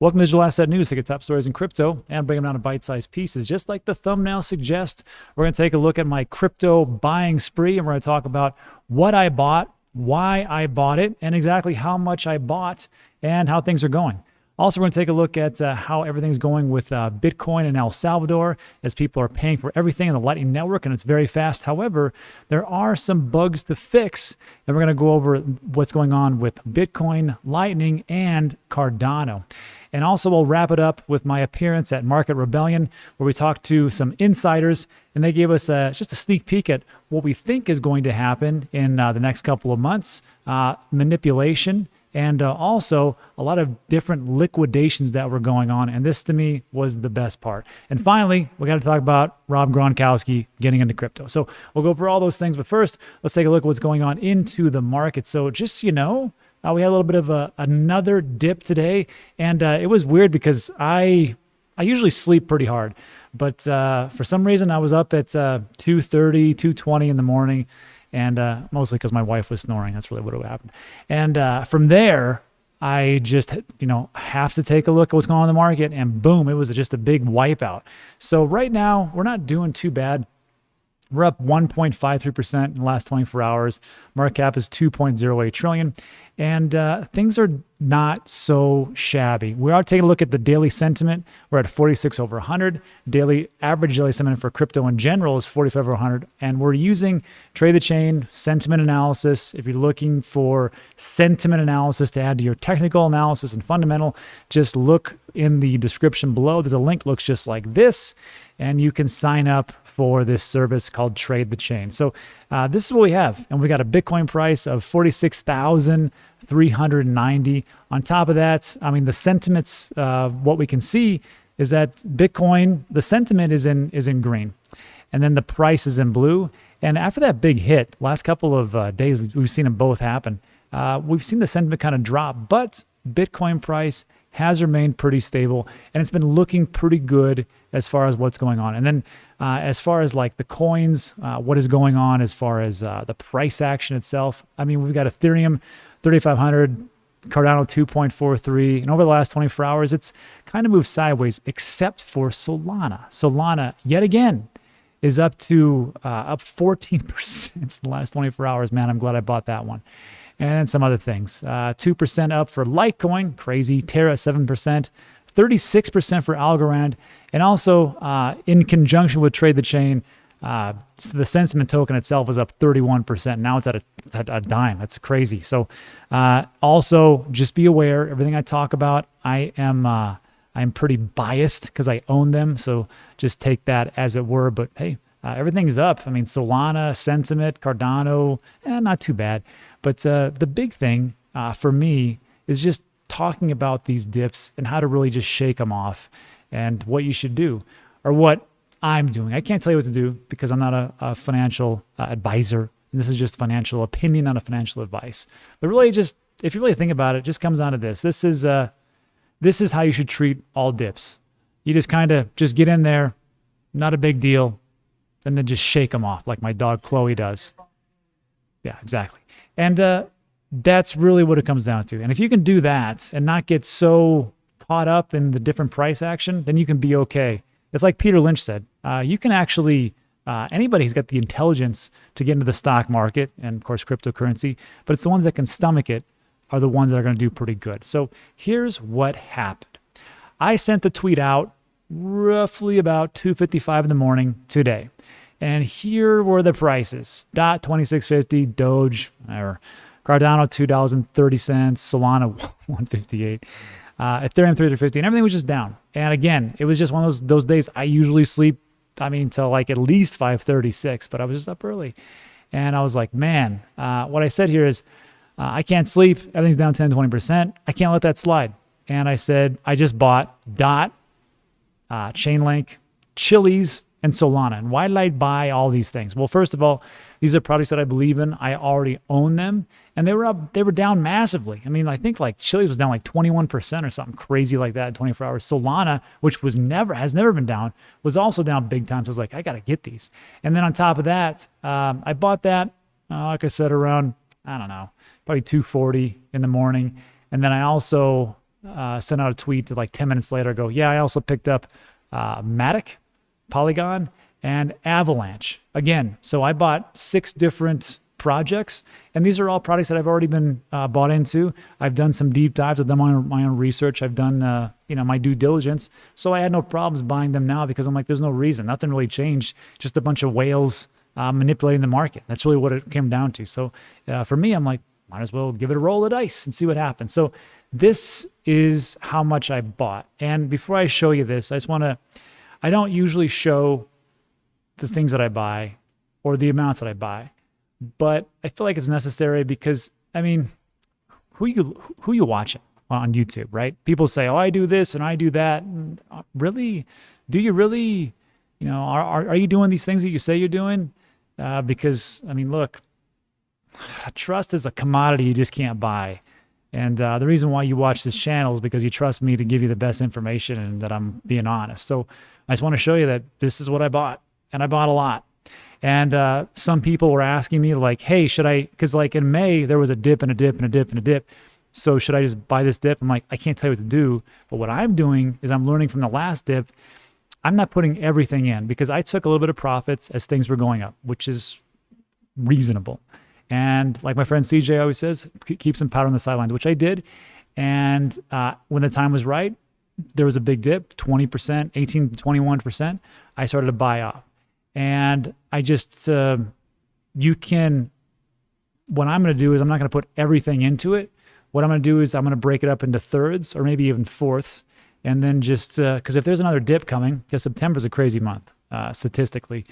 Welcome to Digital Asset News. Take a top stories in crypto and bring them down to bite-sized pieces. Just like the thumbnail suggests, we're going to take a look at my crypto buying spree, and we're going to talk about what I bought, why I bought it, and exactly how much I bought and how things are going. Also, we're going to take a look at how everything's going with Bitcoin in El Salvador, as people are paying for everything in the Lightning Network, and it's very fast. However, there are some bugs to fix, and we're going to go over what's going on with Bitcoin, Lightning, and Cardano. And also, we'll wrap it up with my appearance at Market Rebellion, where we talked to some insiders, and they gave us just a sneak peek at what we think is going to happen in the next couple of months, manipulation, and also a lot of different liquidations that were going on. And this, to me, was the best part. And finally, we got to talk about Rob Gronkowski getting into crypto. So we'll go over all those things. But first, let's take a look at what's going on into the market. So just so you know, we had a little bit of another dip today. And it was weird because I usually sleep pretty hard. But for some reason, I was up at 2:30, 2:20 in the morning. And mostly because my wife was snoring. That's really what happened. And from there, I just, have to take a look at what's going on in the market. And boom, it was just a big wipeout. So right now, we're not doing too bad. We're up 1.53% in the last 24 hours. Market cap is 2.08 trillion. And things are not so shabby. We are taking a look at the daily sentiment. We're at 46 over 100. Average daily sentiment for crypto in general is 45 over 100. And we're using Trade the Chain sentiment analysis. If you're looking for sentiment analysis to add to your technical analysis and fundamental, just look in the description below. There's a link that looks just like this, and you can sign up for this service called Trade the Chain. So this is what we have. And we got a Bitcoin price of 46,390. On top of that, the sentiments, what we can see is that Bitcoin, the sentiment is in green. And then the price is in blue. And after that big hit, last couple of days, we've seen them both happen. We've seen the sentiment kind of drop, but Bitcoin price has remained pretty stable, and it's been looking pretty good as far as what's going on. And then as far as like the coins, what is going on as far as the price action itself, we've got Ethereum 3,500, Cardano 2.43, and over the last 24 hours, it's kind of moved sideways, except for Solana. Solana, yet again, is up 14% in the last 24 hours. Man, I'm glad I bought that one. And some other things. 2% up for Litecoin, crazy. Terra, 7%. 36% for Algorand. And also, in conjunction with Trade the Chain, the sentiment token itself was up 31%. Now it's at a dime. That's crazy. So also, just be aware, everything I talk about, I'm pretty biased because I own them. So just take that as it were. But hey, everything's up. Solana, sentiment, Cardano, not too bad. But the big thing for me is just talking about these dips and how to really just shake them off and what you should do or what I'm doing. I can't tell you what to do because I'm not a financial advisor. And this is just financial opinion, not a financial advice. But really just, if you really think about it, just comes down to this. This is how you should treat all dips. You just kind of just get in there, not a big deal, and then just shake them off like my dog Chloe does. Yeah, exactly. And that's really what it comes down to. And if you can do that and not get so caught up in the different price action, then you can be okay. It's like Peter Lynch said, you can actually, anybody who's got the intelligence to get into the stock market and, of course, cryptocurrency, but it's the ones that can stomach it are the ones that are going to do pretty good. So here's what happened. I sent the tweet out roughly about 2:55 in the morning today. And here were the prices. DOT 2650, Doge, or Cardano $2.30, Solana 158, Ethereum 350, and everything was just down. And again, it was just one of those days I usually sleep, till like at least 5:36, but I was just up early. And I was like, man, what I said here is I can't sleep. Everything's down 10, 20%. I can't let that slide. And I said, I just bought DOT, Chainlink, Chiliz, and Solana. And why did I buy all these things? Well, first of all, these are products that I believe in. I already own them, and they were down massively. I think like Chiliz was down like 21% or something crazy like that in 24 hours. Solana, which has never been down, was also down big time. So I was like, I got to get these. And then on top of that, I bought that, like I said, around, probably 2:40 in the morning. And then I also sent out a tweet to like 10 minutes later, go, yeah, I also picked up Matic, Polygon, and Avalanche. Again, so I bought 6 different projects, and these are all products that I've already been bought into. I've done some deep dives. I've done my own research. I've done my due diligence. So I had no problems buying them now because I'm like, there's no reason. Nothing really changed. Just a bunch of whales manipulating the market. That's really what it came down to. So for me, I'm like, might as well give it a roll of dice and see what happens. So this is how much I bought. And before I show you this, I don't usually show the things that I buy or the amounts that I buy, but I feel like it's necessary because, I mean, who you watching on YouTube, right? People say, oh, I do this and I do that. And really? Do you really, are you doing these things that you say you're doing? Because, I mean, look, trust is a commodity you just can't buy. And the reason why you watch this channel is because you trust me to give you the best information and that I'm being honest. So I just want to show you that this is what I bought, and I bought a lot. And some people were asking me like, hey, should I, because like in May, there was a dip and a dip and a dip and a dip. So should I just buy this dip? I'm like, I can't tell you what to do. But what I'm doing is I'm learning from the last dip. I'm not putting everything in because I took a little bit of profits as things were going up, which is reasonable. And like my friend CJ always says, keep some powder on the sidelines, which I did. And when the time was right, there was a big dip, 20%, 18 to 21%. I started to buy off. And I just, what I'm going to do is I'm not going to put everything into it. What I'm going to do is I'm going to break it up into thirds or maybe even fourths. And then just, because if there's another dip coming, because September's a crazy month, statistically,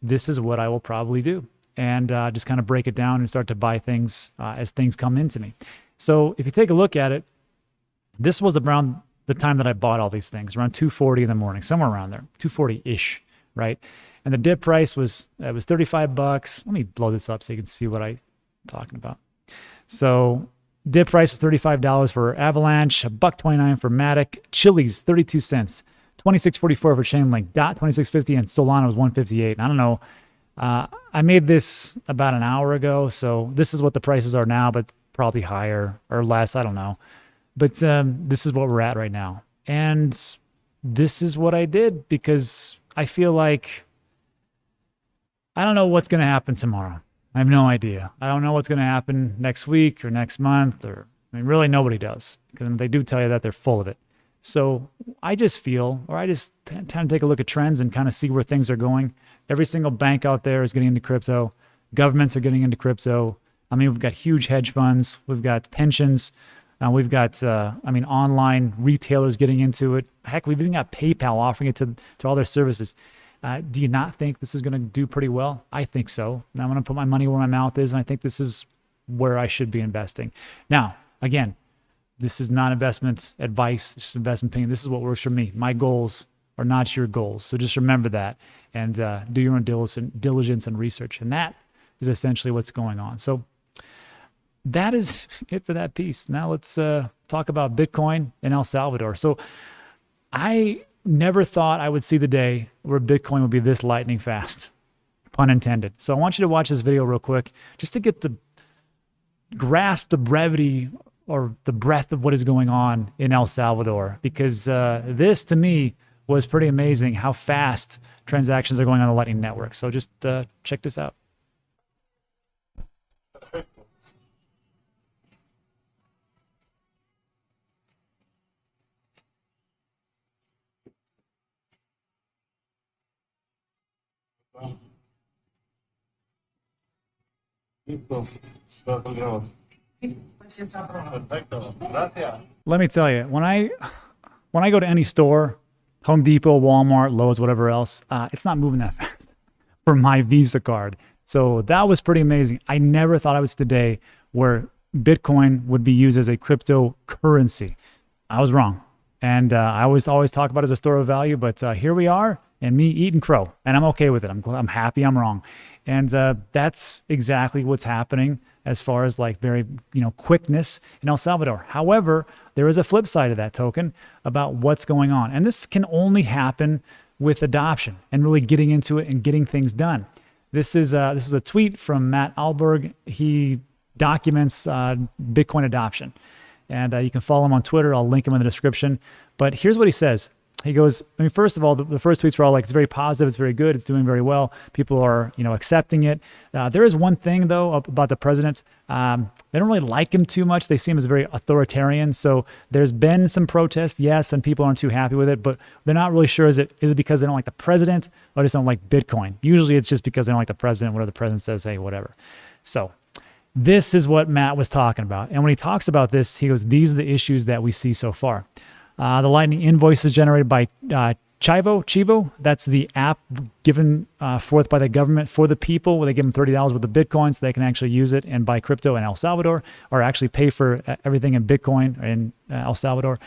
this is what I will probably do. And just kind of break it down and start to buy things as things come into me. So if you take a look at it, this was around the time that I bought all these things, around 2:40 in the morning, somewhere around there, 2:40-ish, right? And the dip price was $35. Let me blow this up so you can see what I'm talking about. So dip price was $35 for Avalanche, $1.29 for Matic, Chiliz 32 cents, $26.44 for Chainlink, DOT 26.50, and Solana was $1.58. I don't know. I made this about an hour ago, so this is what the prices are now, but probably higher or less. I don't know. But this is what we're at right now. And this is what I did because I feel like I don't know what's going to happen tomorrow. I have no idea. I don't know what's going to happen next week or next month, or I mean, really nobody does, because they do tell you that they're full of it. So I just feel, or I just tend to take a look at trends and kind of see where things are going. Every single bank out there is getting into crypto. Governments are getting into crypto. I mean, we've got huge hedge funds. We've got pensions. We've got, online retailers getting into it. Heck, we've even got PayPal offering it to all their services. Do you not think this is going to do pretty well? I think so. Now I'm going to put my money where my mouth is, and I think this is where I should be investing. Now, again, this is not investment advice. It's just investment opinion. This is what works for me. My goals are not your goals. So just remember that and do your own diligence and research. And that is essentially what's going on. So that is it for that piece. Now let's talk about Bitcoin in El Salvador. So I never thought I would see the day where Bitcoin would be this lightning fast, pun intended. So I want you to watch this video real quick just to get the grasp the brevity or the breadth of what is going on in El Salvador, because this to me was pretty amazing how fast transactions are going on the Lightning Network. So just check this out. Listo. Lo saldremos. Perfecto. Gracias. Let me tell you, when I go to any store, Home Depot, Walmart, Lowe's, whatever else, it's not moving that fast for my Visa card. So that was pretty amazing. I never thought I was today where Bitcoin would be used as a cryptocurrency. I was wrong. And I always talk about it as a store of value, but here we are, and me eating crow, and I'm okay with it. I'm happy I'm wrong. And that's exactly what's happening as far as like very, quickness in El Salvador. However, there is a flip side of that token about what's going on. And this can only happen with adoption and really getting into it and getting things done. This is a tweet from Matt Alberg. He documents Bitcoin adoption. And you can follow him on Twitter. I'll link him in the description. But here's what he says. He goes, I mean, first of all, the first tweets were all like, it's very positive, it's very good, it's doing very well. People are, accepting it. There is one thing, though, about the president. They don't really like him too much. They see him as very authoritarian. So there's been some protests, yes, and people aren't too happy with it, but they're not really sure, is it because they don't like the president or just don't like Bitcoin? Usually it's just because they don't like the president. Whatever the president says, hey, whatever. So this is what Matt was talking about. And when he talks about this, he goes, these are the issues that we see so far. The Lightning invoices generated by Chivo, that's the app given forth by the government for the people, where they give them $30 worth of Bitcoin so they can actually use it and buy crypto in El Salvador, or actually pay for everything in Bitcoin in El Salvador.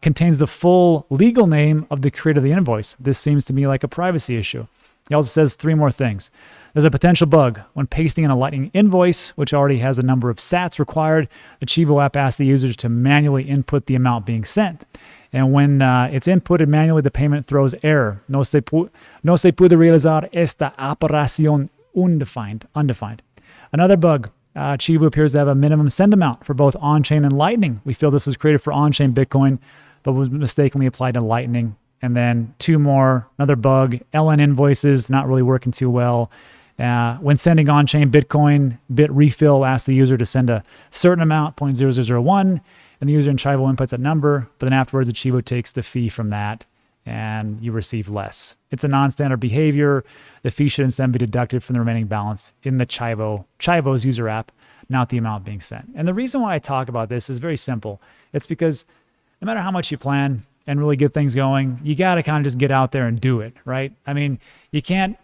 Contains the full legal name of the creator of the invoice. This seems to me like a privacy issue. He also says 3 more things. There's a potential bug when pasting in a Lightning invoice, which already has a number of sats required. The Chivo app asks the users to manually input the amount being sent. And when it's inputted manually, the payment throws error. No se puede realizar esta operación undefined. Another bug. Chivo appears to have a minimum send amount for both on-chain and Lightning. We feel this was created for on-chain Bitcoin, but was mistakenly applied to Lightning. And then 2 more, another bug, LN invoices not really working too well. When sending on-chain Bitcoin, Bitrefill asks the user to send a certain amount, 0.0001, and the user in Chivo inputs a number, but then afterwards the Chivo takes the fee from that, and you receive less. It's a non-standard behavior. The fee should instead be deducted from the remaining balance in the Chivo's user app, not the amount being sent. And the reason why I talk about this is very simple. It's because no matter how much you plan and really get things going, you got to kind of just get out there and do it, right? I mean, you can't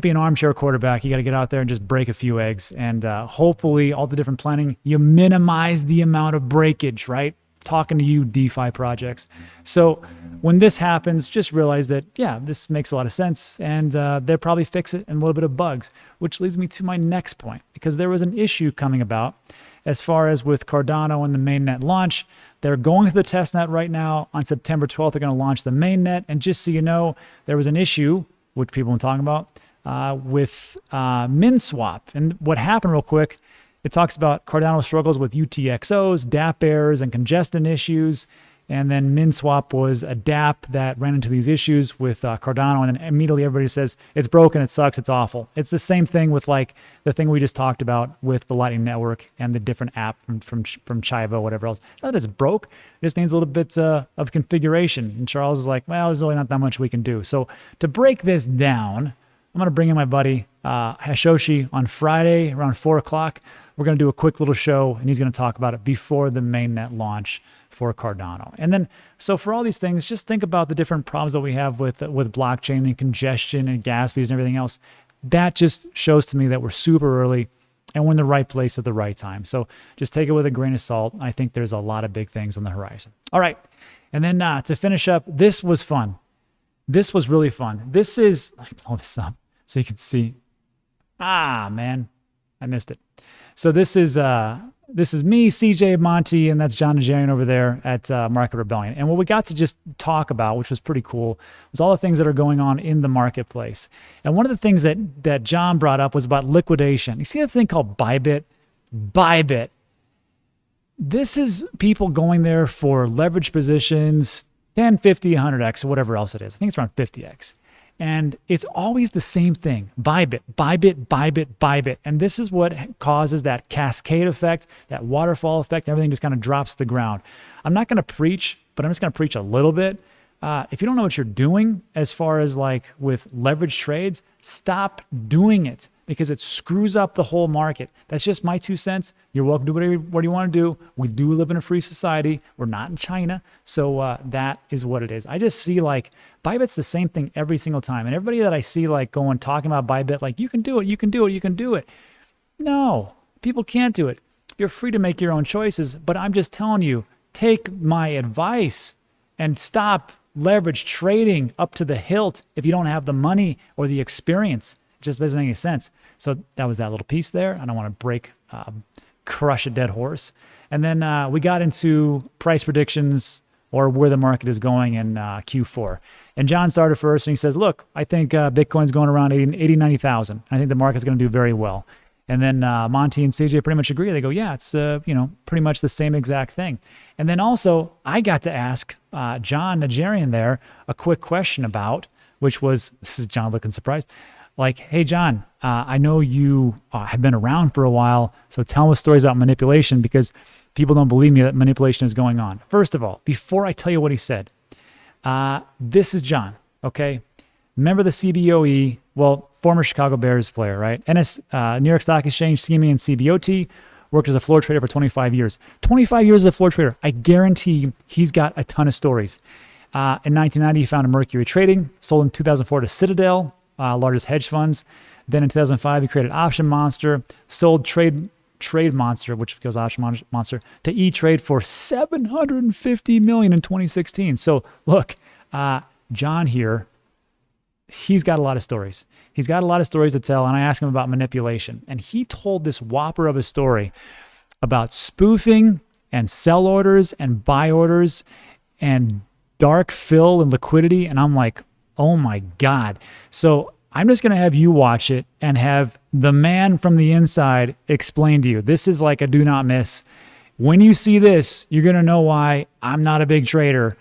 be an armchair quarterback. You got to get out there and just break a few eggs. And hopefully all the different planning, you minimize the amount of breakage, right? Talking to you DeFi projects. So when this happens, just realize that, yeah, this makes a lot of sense. And they'll probably fix it and a little bit of bugs, which leads me to my next point, because there was an issue coming about as far as with Cardano and the mainnet launch. They're going to the testnet right now. On September 12th, they're going to launch the mainnet. And just so you know, there was an issue, which people have been talking about, with MinSwap. And what happened real quick, it talks about Cardano struggles with UTXOs, DApp errors, and congestion issues. And then MinSwap was a DApp that ran into these issues with Cardano. And then immediately everybody says, it's broken, it sucks, it's awful. It's the same thing with like the thing we just talked about with the Lightning Network and the different app from Chivo, whatever else. It's not that it's broke, it just needs a little bit of configuration. And Charles is like, well, there's really not that much we can do. So to break this down, I'm going to bring in my buddy Hashoshi on Friday around 4 o'clock. We're going to do a quick little show, and he's going to talk about it before the mainnet launch for Cardano. And then, so for all these things, just think about the different problems that we have with blockchain and congestion and gas fees and everything else. That just shows to me that we're super early and we're in the right place at the right time. So just take it with a grain of salt. I think there's a lot of big things on the horizon. All right. And then to finish up, this was fun. This was really fun. This is, let me blow this up so you can see. Man, I missed it. So this is me, CJ, Monty, and that's John Najarian over there at Market Rebellion. And what we got to just talk about, which was pretty cool, was all the things that are going on in the marketplace. And one of the things that John brought up was about liquidation. You see that thing called Bybit? Bybit. This is people going there for leverage positions, 10, 50, 100x, or whatever else it is. I think it's around 50x. And it's always the same thing. Bybit, Bybit, Bybit, Bybit. And this is what causes that cascade effect, that waterfall effect. Everything just kind of drops to the ground. I'm not going to preach, but I'm just going to preach a little bit. If you don't know what you're doing as far as like with leverage trades, stop doing it because it screws up the whole market. That's just my 2 cents. You're welcome to do whatever you want to do. We do live in a free society. We're not in China. So that is what it is. I just see like Bybit's the same thing every single time. And everybody that I see like talking about Bybit, like you can do it, you can do it, you can do it. No, people can't do it. You're free to make your own choices, but I'm just telling you, take my advice and stop leverage trading up to the hilt if you don't have the money or the experience. It just doesn't make any sense. So that was that little piece there. I don't want to crush a dead horse. And then we got into price predictions or where the market is going in Q4. And John started first and he says, look, I think Bitcoin's going around 80, 90,000. I think the market's going to do very well. And then Monty and CJ pretty much agree. They go, yeah, it's pretty much the same exact thing. And then also I got to ask John Najarian there a quick question about, which was, this is John looking surprised, like, hey, John, I know you have been around for a while, so tell us stories about manipulation because people don't believe me that manipulation is going on. First of all, before I tell you what he said, this is John, okay? Remember the CBOE, well, former Chicago Bears player, right? New York Stock Exchange, CME and CBOT, worked as a floor trader for 25 years. 25 years as a floor trader. I guarantee he's got a ton of stories. In 1990, he founded Mercury Trading, sold in 2004 to Citadel, largest hedge funds. Then in 2005, he created Option Monster, sold Trade Monster, which goes Option Monster, to E-Trade for $750 million in 2016. So look, John here, he's got a lot of stories. He's got a lot of stories to tell, and I asked him about manipulation. And he told this whopper of a story about spoofing and sell orders and buy orders and dark fill and liquidity. And I'm like, oh my God. So I'm just going to have you watch it and have the man from the inside explain to you. This is like a do not miss. When you see this, you're going to know why I'm not a big trader,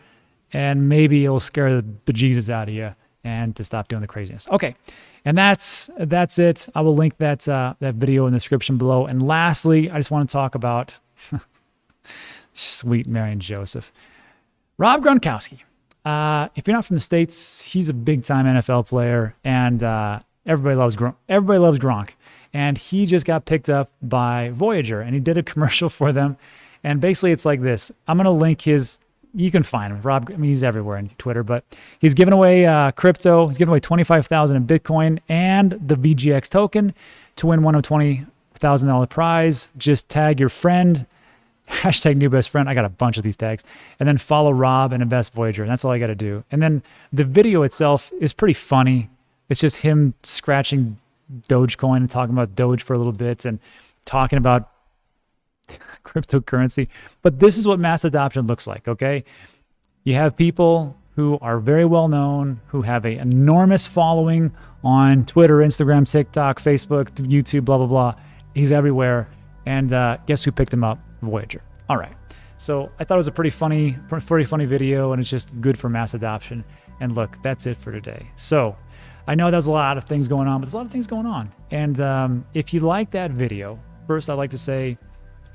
and maybe it'll scare the bejesus out of you and to stop doing the craziness. Okay. And that's it. I will link that video in the description below. And lastly, I just want to talk about sweet Marion Joseph. Rob Gronkowski. If you're not from the States, he's a big-time NFL player, and everybody loves Gronk. And he just got picked up by Voyager, and he did a commercial for them. And basically, it's like this. I'm going to link his. You can find him. Rob, I mean, he's everywhere on Twitter, but he's giving away crypto. He's giving away $25,000 in Bitcoin and the VGX token to win one of $20,000 prize. Just tag your friend. Hashtag new best friend. I got a bunch of these tags. And then follow Rob and invest Voyager. And that's all I got to do. And then the video itself is pretty funny. It's just him scratching Dogecoin and talking about Doge for a little bit and talking about cryptocurrency. But this is what mass adoption looks like, okay? You have people who are very well known, who have an enormous following on Twitter, Instagram, TikTok, Facebook, YouTube, blah, blah, blah. He's everywhere. And guess who picked him up? Voyager. All right. So I thought it was a pretty funny video, and it's just good for mass adoption. And look, that's it for today. So I know there's a lot of things going on, but there's a lot of things going on. And if you like that video, first I'd like to say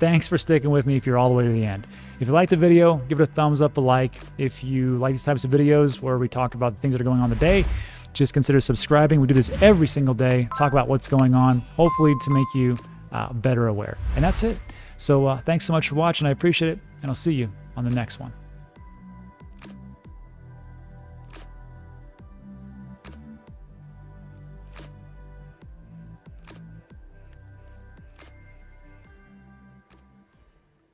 thanks for sticking with me if you're all the way to the end. If you like the video, give it a thumbs up, a like. If you like these types of videos where we talk about the things that are going on today, just consider subscribing. We do this every single day, talk about what's going on, hopefully to make you better aware. And that's it. So thanks so much for watching. I appreciate it, and I'll see you on the next one.